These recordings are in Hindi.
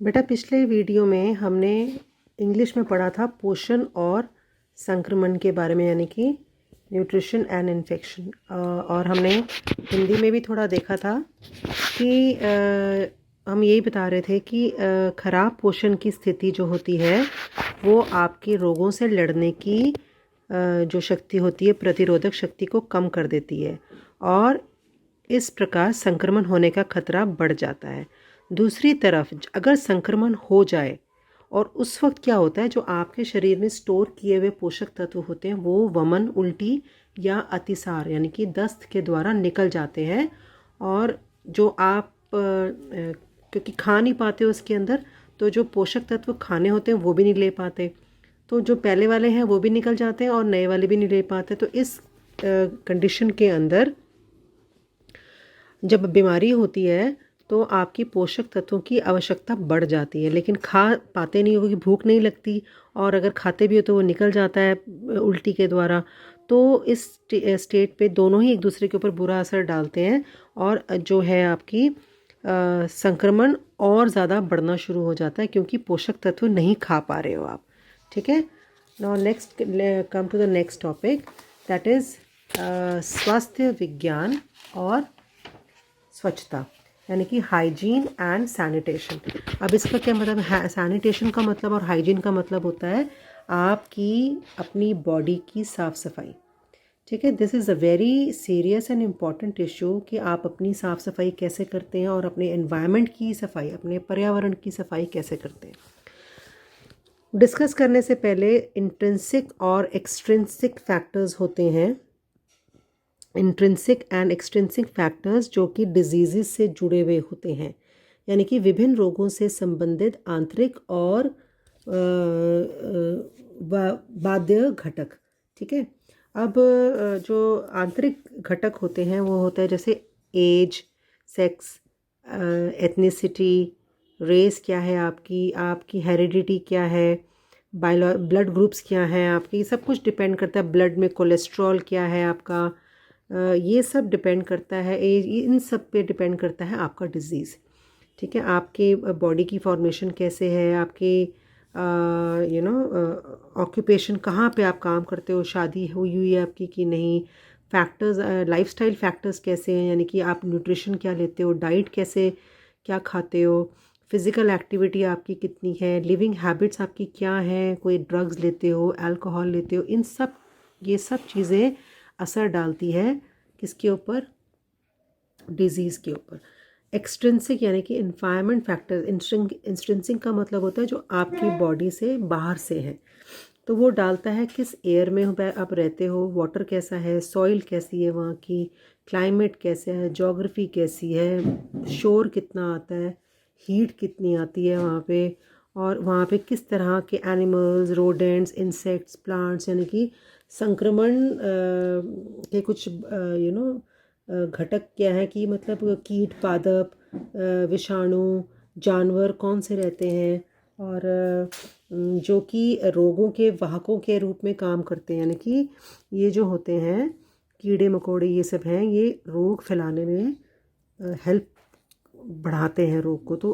बेटा पिछले वीडियो में हमने इंग्लिश में पढ़ा था पोषण और संक्रमण के बारे में, यानी कि न्यूट्रिशन एंड इन्फेक्शन। और हमने हिंदी में भी थोड़ा देखा था कि हम यही बता रहे थे कि ख़राब पोषण की स्थिति जो होती है वो आपके रोगों से लड़ने की जो शक्ति होती है, प्रतिरोधक शक्ति को कम कर देती है और इस प्रकार संक्रमण होने का खतरा बढ़ जाता है। दूसरी तरफ अगर संक्रमण हो जाए और उस वक्त क्या होता है, जो आपके शरीर में स्टोर किए हुए पोषक तत्व होते हैं वो वमन, उल्टी या अतिसार यानी कि दस्त के द्वारा निकल जाते हैं। और जो आप क्योंकि खा नहीं पाते उसके अंदर, तो जो पोषक तत्व खाने होते हैं वो भी नहीं ले पाते, तो जो पहले वाले हैं वो भी निकल जाते हैं और नए वाले भी नहीं ले पाते। तो इस कंडीशन के अंदर जब बीमारी होती है तो आपकी पोषक तत्वों की आवश्यकता बढ़ जाती है, लेकिन खा पाते नहीं हो क्योंकि भूख नहीं लगती, और अगर खाते भी हो तो वो निकल जाता है उल्टी के द्वारा। तो इस स्टेट पे दोनों ही एक दूसरे के ऊपर बुरा असर डालते हैं और जो है आपकी संक्रमण और ज़्यादा बढ़ना शुरू हो जाता है क्योंकि पोषक तत्व नहीं खा पा रहे हो आप। ठीक है, now next come to the next topic, that is स्वास्थ्य विज्ञान और स्वच्छता, यानी कि हाइजीन एंड सैनिटेशन। अब इसका क्या मतलब है? सैनिटेशन का मतलब और हाइजीन का मतलब होता है आपकी अपनी बॉडी की साफ़ सफाई। ठीक है, this is a very serious and important issue कि आप अपनी साफ़ सफाई कैसे करते हैं और अपने एनवायरनमेंट की सफाई, अपने पर्यावरण की सफाई कैसे करते हैं। डिस्कस करने से पहले इंट्रिंसिक और एक्सट्रिंसिक फैक्टर्स होते हैं, इंट्रिंसिक एंड एक्सट्रिंसिक फैक्टर्स जो कि डिजीज़ से जुड़े हुए होते हैं, यानी कि विभिन्न रोगों से संबंधित आंतरिक और बाध्य घटक। ठीक है, अब जो आंतरिक घटक होते हैं वो होता है जैसे एज, सेक्स, एथनिसिटी, रेस क्या है आपकी, आपकी हेरिडिटी क्या है, ब्लड ग्रुप्स क्या हैं आपकी, सब कुछ डिपेंड करता है। ब्लड में कोलेस्ट्रॉल क्या है आपका, ये सब डिपेंड करता है, इन सब पे डिपेंड करता है आपका डिज़ीज़। ठीक है, आपके बॉडी की फॉर्मेशन कैसे है, आपके ऑक्यूपेशन कहाँ पे आप काम करते हो, शादी हुई है आपकी कि नहीं, फैक्टर्स, लाइफस्टाइल फैक्टर्स कैसे हैं, यानी कि आप न्यूट्रिशन क्या लेते हो, डाइट कैसे क्या खाते हो, फिज़िकल एक्टिविटी आपकी कितनी है, लिविंग हैबिट्स आपकी क्या हैं, कोई ड्रग्स लेते हो, अल्कोहल लेते हो, ये सब चीज़ें असर डालती है किसके ऊपर, डिजीज़ के ऊपर। एक्सट्रिंसिक यानी कि इन्वायरमेंट फैक्टर, इंस्ट्रिंसिक का मतलब होता है जो आपकी बॉडी से बाहर से है, तो वो डालता है किस एयर में आप रहते हो, वाटर कैसा है, सॉइल कैसी है वहाँ की, क्लाइमेट कैसे है, जोग्राफी कैसी है, शोर कितना आता है, हीट कितनी आती है वहाँ पे, और वहाँ पे किस तरह के एनिमल्स, रोडेंट्स, इंसेक्ट्स, प्लांट्स, यानी कि संक्रमण के कुछ घटक क्या है कि मतलब कीट, पादप, विषाणु, जानवर कौन से रहते हैं और जो कि रोगों के वाहकों के रूप में काम करते हैं, यानी कि ये जो होते हैं कीड़े मकोड़े, ये सब हैं, ये रोग फैलाने में हेल्प बढ़ाते हैं रोग को। तो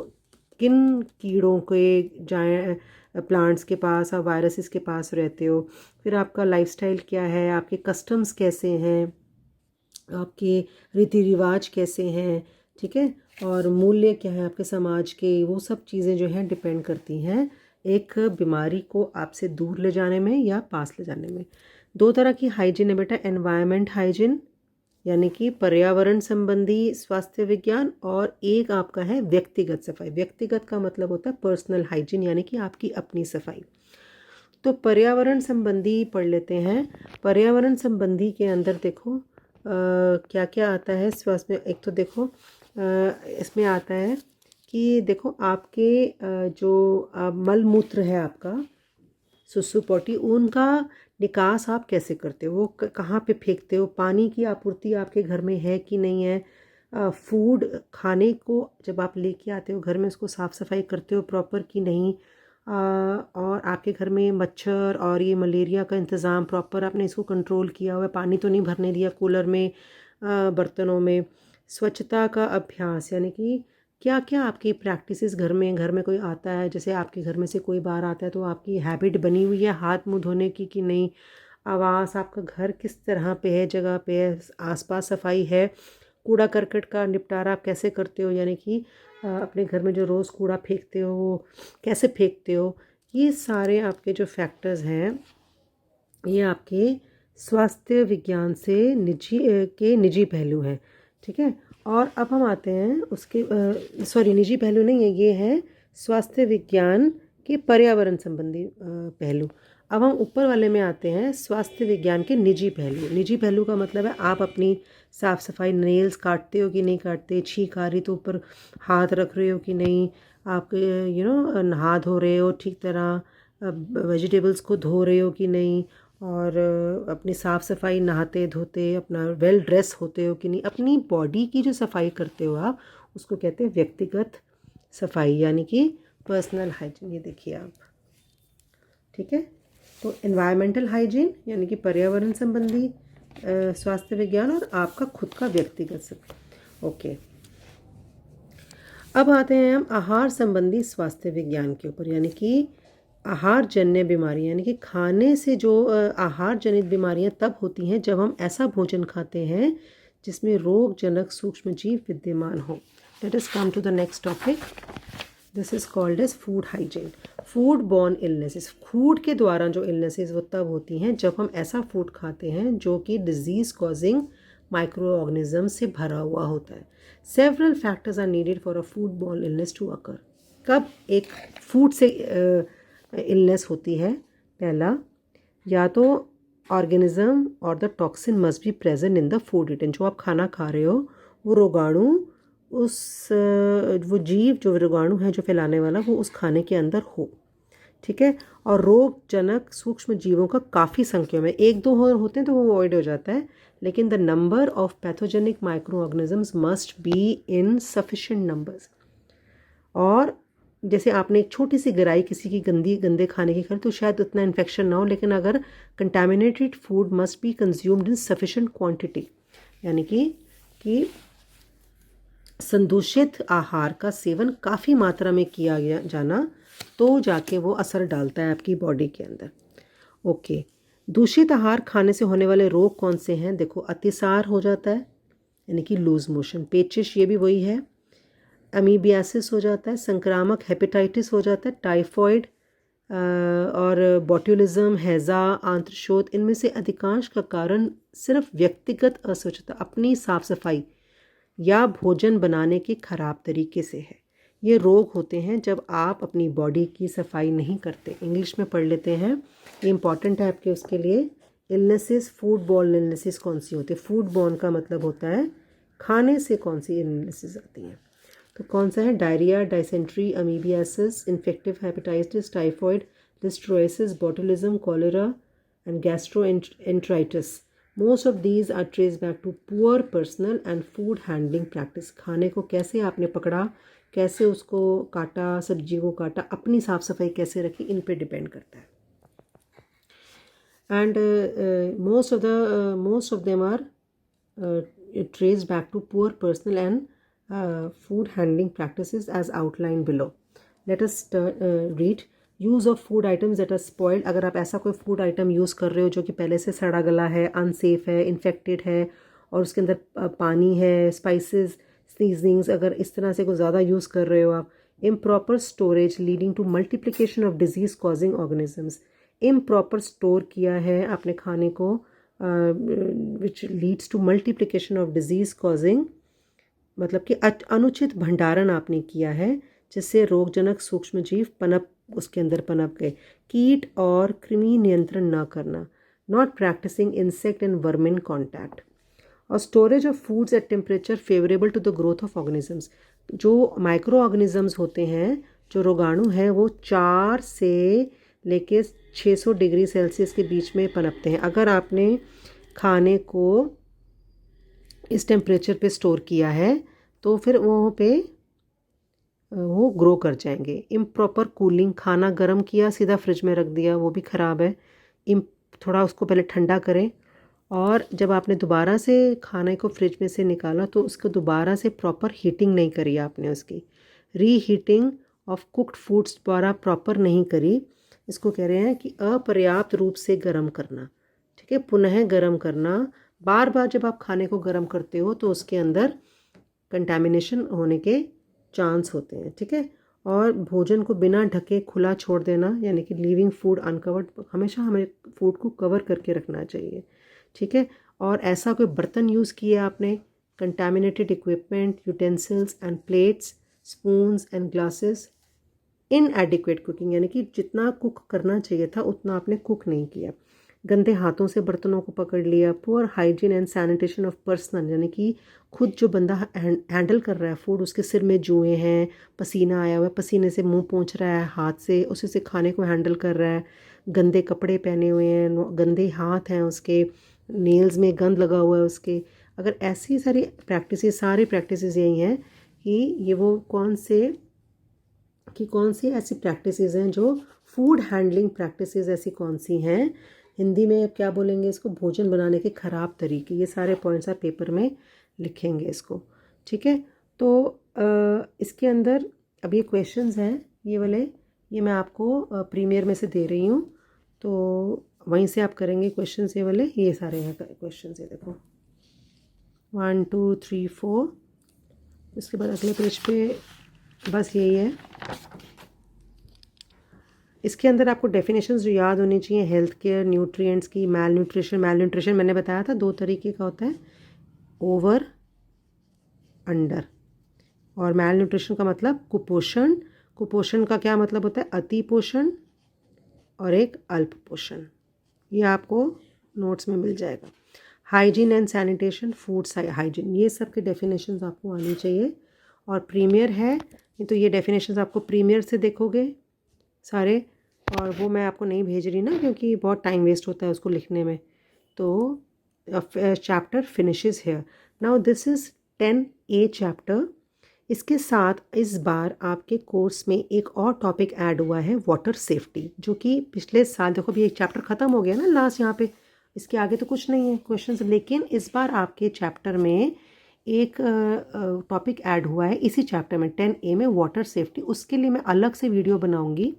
किन कीड़ों के जाए प्लांट्स के पास और वायरसेस के पास रहते हो, फिर आपका लाइफस्टाइल क्या है, आपके कस्टम्स कैसे हैं, आपके रीति रिवाज कैसे हैं, ठीक है, और मूल्य क्या है आपके समाज के, वो सब चीज़ें जो हैं डिपेंड करती हैं एक बीमारी को आपसे दूर ले जाने में या पास ले जाने में। दो तरह की हाइजीन है बेटा, एनवायरनमेंट हाइजीन यानी कि पर्यावरण संबंधी स्वास्थ्य विज्ञान, और एक आपका है व्यक्तिगत सफाई। व्यक्तिगत का मतलब होता है पर्सनल हाइजीन, यानी कि आपकी अपनी सफाई। तो पर्यावरण संबंधी पढ़ लेते हैं। पर्यावरण संबंधी के अंदर देखो क्या क्या आता है स्वास्थ्य में। एक तो देखो इसमें आता है कि देखो आपके जो मल मूत्र है आपका, सुसु पोटी, उनका निकास आप कैसे करते हो, वो कहाँ पे फेंकते हो, पानी की आपूर्ति आपके घर में है कि नहीं है, फूड खाने को जब आप लेके आते हो घर में उसको साफ़ सफाई करते हो प्रॉपर कि नहीं, और आपके घर में मच्छर और ये मलेरिया का इंतज़ाम प्रॉपर आपने इसको कंट्रोल किया हुआ है, पानी तो नहीं भरने दिया कूलर में, बर्तनों में। स्वच्छता का अभ्यास यानी कि क्या क्या आपकी प्रैक्टिसेस घर में कोई आता है, जैसे आपके घर में से कोई बाहर आता है तो आपकी हैबिट बनी हुई है हाथ मुंह धोने की कि नहीं, आवास आपका घर किस तरह पे है, जगह पे है, आसपास सफाई है, कूड़ा करकट का निपटारा आप कैसे करते हो, यानी कि अपने घर में जो रोज़ कूड़ा फेंकते हो वो कैसे फेंकते हो। ये सारे आपके जो फैक्टर्स हैं ये आपके स्वास्थ्य विज्ञान से निजी पहलू हैं, ठीक है। और अब हम आते हैं उसके सॉरी निजी पहलू नहीं है, ये है स्वास्थ्य विज्ञान के पर्यावरण संबंधी पहलू। अब हम ऊपर वाले में आते हैं स्वास्थ्य विज्ञान के निजी पहलू। निजी पहलू का मतलब है आप अपनी साफ़ सफाई, नेल्स काटते हो कि नहीं काटते, छींक आ रही तो ऊपर हाथ रख रहे हो कि नहीं, आप नहा धो रहे हो ठीक तरह, वेजिटेबल्स को धो रहे हो कि नहीं, और अपनी साफ़ सफाई नहाते धोते अपना वेल ड्रेस होते हो कि नहीं, अपनी बॉडी की जो सफाई करते हो आप उसको कहते हैं व्यक्तिगत सफाई, यानी कि पर्सनल हाइजीन। ये देखिए आप, ठीक है। तो एनवायरमेंटल हाइजीन यानी कि पर्यावरण संबंधी स्वास्थ्य विज्ञान, और आपका खुद का व्यक्तिगत सफाई। ओके, अब आते हैं हम आहार संबंधी स्वास्थ्य विज्ञान के ऊपर, यानी कि आहार जन्य बीमारियां, यानी कि खाने से जो आहार जनित बीमारियां तब होती हैं जब हम ऐसा भोजन खाते हैं जिसमें रोगजनक सूक्ष्म जीव विद्यमान हो। Let us come to the next topic. This is called as food hygiene. Food borne illnesses, food के द्वारा जो इलनेसेस वो तब होती हैं जब हम ऐसा फूड खाते हैं जो कि डिजीज कॉजिंग माइक्रो ऑर्गेनिज्म से भरा हुआ होता है। Several factors are needed for a food borne illness to occur. कब एक फूड से इलनेस होती है? पहला, या तो ऑर्गेनिज्म और the toxin must be present in the food eaten. जो आप खाना खा रहे हो वो रोगाणु, वो जीव जो रोगाणु है जो फैलाने वाला, वो उस खाने के अंदर हो, ठीक है। और रोगजनक सूक्ष्म जीवों का काफ़ी संख्या में, एक दो और होते हैं तो वो अवॉइड हो जाता है, लेकिन the number of pathogenic micro organisms must be in sufficient numbers. और जैसे आपने एक छोटी सी गिराई किसी की गंदे खाने की खाई तो शायद उतना इन्फेक्शन ना हो, लेकिन अगर contaminated food must be consumed in sufficient quantity, यानी कि संदूषित आहार का सेवन काफ़ी मात्रा में किया गया जाना तो जाके वो असर डालता है आपकी बॉडी के अंदर। ओके, दूषित आहार खाने से होने वाले रोग कौन से हैं? देखो, अतिसार हो जाता है यानी कि लूज मोशन, पेचिश ये भी वही है, अमीबियासिस हो जाता है, संक्रामक हेपेटाइटिस हो जाता है, टाइफॉइड और बॉट्युलिज्म, हैज़ा, आंत्रशोथ, इनमें से अधिकांश का कारण सिर्फ व्यक्तिगत अस्वच्छता, अपनी साफ सफाई या भोजन बनाने के खराब तरीके से है। ये रोग होते हैं जब आप अपनी बॉडी की सफाई नहीं करते। इंग्लिश में पढ़ लेते हैं, ये इंपॉर्टेंट है आपके उसके लिए। इलनेसेस, फूड बॉर्न इलनेसेस कौन सी होती है? फूड बॉर्न का मतलब होता है खाने से कौन सी इलनेसेस आती हैं। तो कौन सा है? Diarrhoea, dysentery, amoebiasis, infective hepatitis, typhoid, listeriosis, botulism, cholera and gastroenteritis. Most of these are traced back to poor personal and food handling practice. खाने को कैसे आपने पकड़ा, कैसे उसको काटा, सब्जी को काटा, अपनी साफ सफाई कैसे रखी, इन पे डिपेंड करता है। And most of them are traced back to poor personal and food handling practices as outlined below. Let us read. Use of food items that are spoiled. अगर आप ऐसा कोई फूड आइटम यूज़ कर रहे हो जो कि पहले से सड़ा गला है, अनसेफ है, इन्फेक्टेड है, और उसके अंदर पानी है, स्पाइसेस, सीजनिंग्स, अगर इस तरह से कुछ ज़्यादा यूज़ कर रहे हो आप। Improper storage leading to multiplication of disease causing organisms. Improper store किया है आपने खाने को, which leads to multiplication of disease causing, मतलब कि अनुचित भंडारण आपने किया है जिससे रोगजनक सूक्ष्म जीव उसके अंदर पनप गए। कीट और कृमि नियंत्रण ना करना, not practising insect and vermin contact. और storage of foods at temperature favourable to the growth of organisms. जो माइक्रो ऑर्गेनिजम्स होते हैं, जो रोगाणु हैं, वो 4 से लेके 600 डिग्री सेल्सियस के बीच में पनपते हैं। अगर आपने खाने को इस टेम्परेचर पे स्टोर किया है तो फिर वहाँ पे वो ग्रो कर जाएंगे। इम्प्रॉपर कूलिंग, खाना गर्म किया सीधा फ्रिज में रख दिया, वो भी ख़राब है। थोड़ा उसको पहले ठंडा करें और जब आपने दोबारा से खाने को फ्रिज में से निकाला तो उसको दोबारा से प्रॉपर हीटिंग नहीं करी आपने, उसकी रीहीटिंग ऑफ कुक्ड फूड्स द्वारा प्रॉपर नहीं करी। इसको कह रहे हैं कि अपर्याप्त रूप से गर्म करना, ठीक है, पुनः गर्म करना। बार बार जब आप खाने को गर्म करते हो तो उसके अंदर कंटामिनेशन होने के चांस होते हैं, ठीक है। और भोजन को बिना ढके खुला छोड़ देना, यानी कि लीविंग फूड अनकवर्ड, हमेशा हमें फूड को कवर करके रखना चाहिए, ठीक है। और ऐसा कोई बर्तन यूज़ किया आपने, contaminated equipment, utensils and plates, spoons and glasses, इनएडिक्वेट cooking, यानी कि जितना कुक करना चाहिए था उतना आपने कुक नहीं किया। गंदे हाथों से बर्तनों को पकड़ लिया। Poor hygiene and sanitation of personal, यानी कि खुद जो बंदा हैंडल कर रहा है फूड, उसके सिर में जुएँ हैं, पसीना आया हुआ है, पसीने से मुंह पोंछ रहा है हाथ से, उसी से खाने को हैंडल कर रहा है, गंदे कपड़े पहने हुए हैं, गंदे हाथ हैं उसके, नेल्स में गंद लगा हुआ है उसके। अगर ऐसी सारी प्रैक्टिसेस यही हैं कि ये वो कौन सी ऐसी प्रैक्टिसेस हैं जो फूड हैंडलिंग प्रैक्टिसेस, ऐसी कौन सी हैं, हिंदी में क्या बोलेंगे इसको, भोजन बनाने के ख़राब तरीके। ये सारे पॉइंट्स आप पेपर में लिखेंगे इसको, ठीक है। तो इसके अंदर अब ये क्वेश्चंस हैं ये वाले, ये मैं आपको प्रीमियर में से दे रही हूँ, तो वहीं से आप करेंगे क्वेश्चंस ये वाले, ये सारे हैं क्वेश्चंस, ये देखो 1 2 3 4। इसके बाद अगले पेज पे बस यही है। इसके अंदर आपको डेफिनेशंस जो याद होनी चाहिए, हेल्थ केयर, न्यूट्रिएंट्स की, मैल न्यूट्रिशन मैंने बताया था 2 तरीके का होता है, ओवर, अंडर। और मैल न्यूट्रिशन का मतलब कुपोषण, कुपोषण का क्या मतलब होता है, अति पोषण और एक अल्प पोषण। ये आपको नोट्स में मिल जाएगा। Hygiene and sanitation, food hygiene, ये सब के डेफिनेशंस आपको आनी चाहिए। और प्रीमियर है तो ये डेफिनेशंस आपको प्रीमियर से देखोगे सारे, और वो मैं आपको नहीं भेज रही ना क्योंकि बहुत टाइम वेस्ट होता है उसको लिखने में। तो chapter finishes here. Now this is 10A chapter. इसके साथ इस बार आपके कोर्स में एक और टॉपिक ऐड हुआ है, वाटर सेफ्टी, जो कि पिछले साल, देखो अभी एक चैप्टर ख़त्म हो गया ना लास्ट यहाँ पे, इसके आगे तो कुछ नहीं है क्वेश्चंस, लेकिन इस बार आपके चैप्टर में एक टॉपिक ऐड हुआ है इसी चैप्टर में 10A में, वाटर सेफ्टी। उसके लिए मैं अलग से वीडियो बनाऊंगी,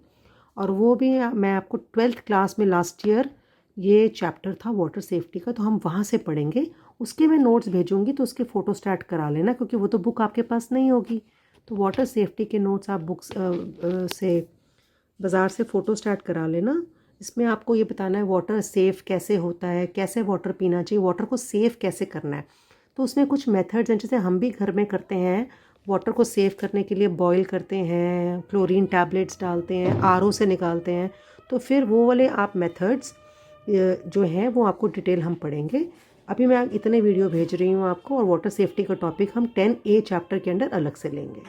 और वो भी मैं आपको 12th क्लास में लास्ट ईयर ये चैप्टर था वाटर सेफ्टी का, तो हम वहाँ से पढ़ेंगे। उसके मैं नोट्स भेजूंगी तो उसके फ़ोटो स्टैट करा लेना, क्योंकि वो तो बुक आपके पास नहीं होगी। तो वाटर सेफ्टी के नोट्स आप बुक्स से बाज़ार से फ़ोटो स्टैट करा लेना। इसमें आपको ये बताना है वाटर सेफ़ कैसे होता है, कैसे वाटर पीना चाहिए, वाटर को सेफ़ कैसे करना है। तो उसमें कुछ मेथड्स हैं जैसे हम भी घर में करते हैं, वाटर को सेव करने के लिए बॉईल करते हैं, क्लोरीन टैबलेट्स डालते हैं, आरओ से निकालते हैं। तो फिर वो वाले आप मेथड्स जो हैं वो आपको डिटेल हम पढ़ेंगे। अभी मैं इतने वीडियो भेज रही हूँ आपको, और वाटर सेफ्टी का टॉपिक हम 10A चैप्टर के अंदर अलग से लेंगे।